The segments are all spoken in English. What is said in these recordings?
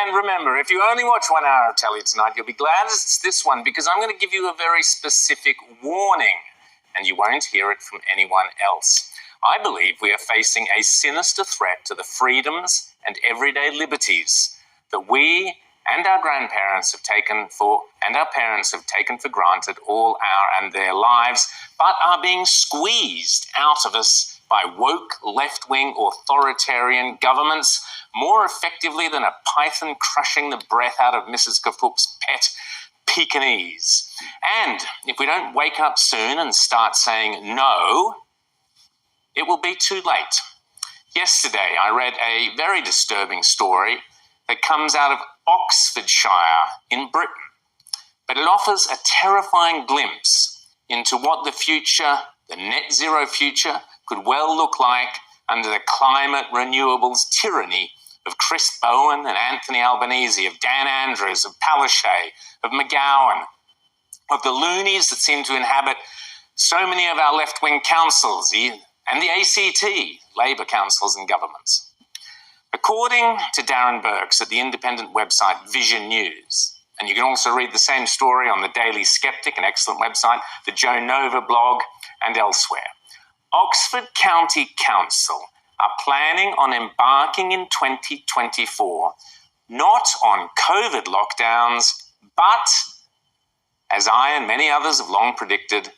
And remember, if you only watch 1 hour of telly tonight, you'll be glad it's this one, because I'm going to give you a very specific warning, and you won't hear it from anyone else. I believe we are facing a sinister threat to the freedoms and everyday liberties that we and our grandparents have taken for, and our parents have taken for granted all our and their lives, but are being squeezed out of us by woke, left-wing, authoritarian governments more effectively than a python crushing the breath out of Mrs. Kafup's pet Pekingese. And if we don't wake up soon and start saying no, it will be too late. Yesterday, I read a very disturbing story that comes out of Oxfordshire in Britain, but it offers a terrifying glimpse into what the future, the net zero future, could well look like under the climate renewables tyranny of Chris Bowen and Anthony Albanese, of Dan Andrews, of Palaszczuk, of McGowan, of the loonies that seem to inhabit so many of our left-wing councils and the ACT, Labour councils and governments. According to Darren Burks at the independent website Vision News, and you can also read the same story on the Daily Skeptic, an excellent website, the Joe Nova blog, and elsewhere, Oxford County Council are planning on embarking in 2024 not on COVID lockdowns, but, as I and many others have long predicted,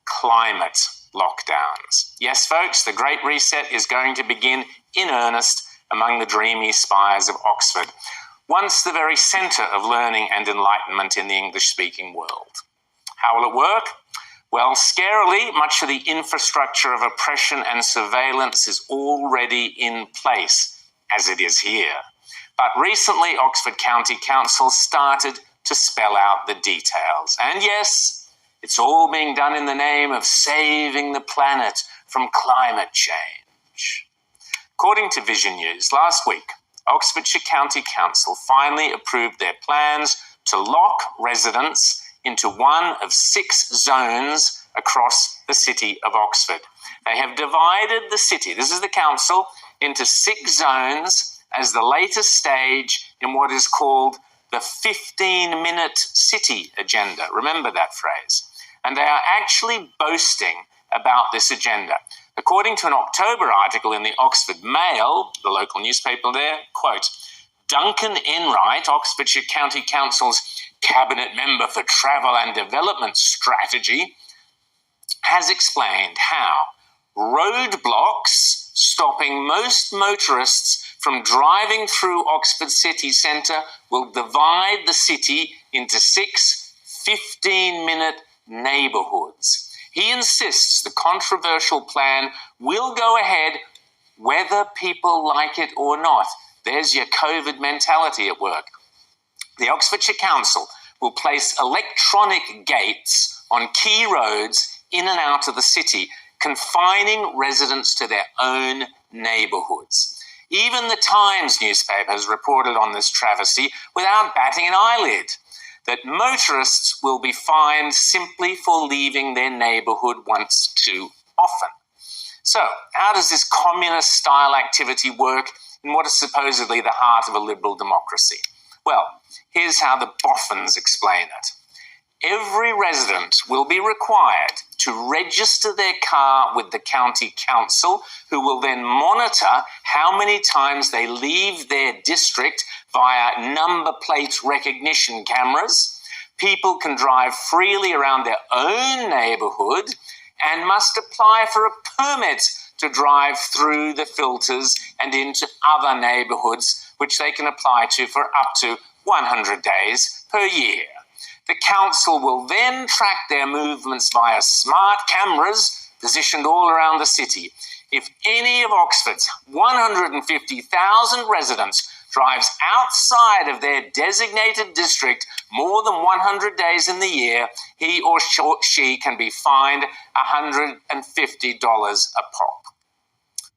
climate lockdowns. Yes, folks, the Great Reset is going to begin in earnest among the dreamy spires of Oxford, once the very centre of learning and enlightenment in the English-speaking world. How will it work? Well, scarily, much of the infrastructure of oppression and surveillance is already in place, as it is here. But recently, Oxford County Council started to spell out the details. And yes, it's all being done in the name of saving the planet from climate change. According to Vision News, last week, Oxfordshire County Council finally approved their plans to lock residents into one of 6 zones across the city of Oxford. They have divided the city, this is the council, into 6 zones as the latest stage in what is called the 15-minute city agenda. Remember that phrase. And they are actually boasting about this agenda. According to an October article in the Oxford Mail, the local newspaper there, quote, Duncan Enright, Oxfordshire County Council's Cabinet Member for Travel and Development Strategy, has explained how roadblocks stopping most motorists from driving through Oxford city centre will divide the city into 6 15-minute neighbourhoods. He insists the controversial plan will go ahead whether people like it or not. There's your COVID mentality at work. The Oxfordshire Council will place electronic gates on key roads in and out of the city, confining residents to their own neighbourhoods. Even the Times newspaper has reported on this travesty without batting an eyelid, that motorists will be fined simply for leaving their neighbourhood once too often. So, how does this communist-style activity work in what is supposedly the heart of a liberal democracy? Well, here's how the boffins explain it. Every resident will be required to register their car with the county council, who will then monitor how many times they leave their district via number plate recognition cameras. People can drive freely around their own neighbourhood and must apply for a permit to drive through the filters and into other neighbourhoods, which they can apply to for up to 100 days per year. The council will then track their movements via smart cameras positioned all around the city. If any of Oxford's 150,000 residents drives outside of their designated district more than 100 days in the year, he or she can be fined $150 a pop.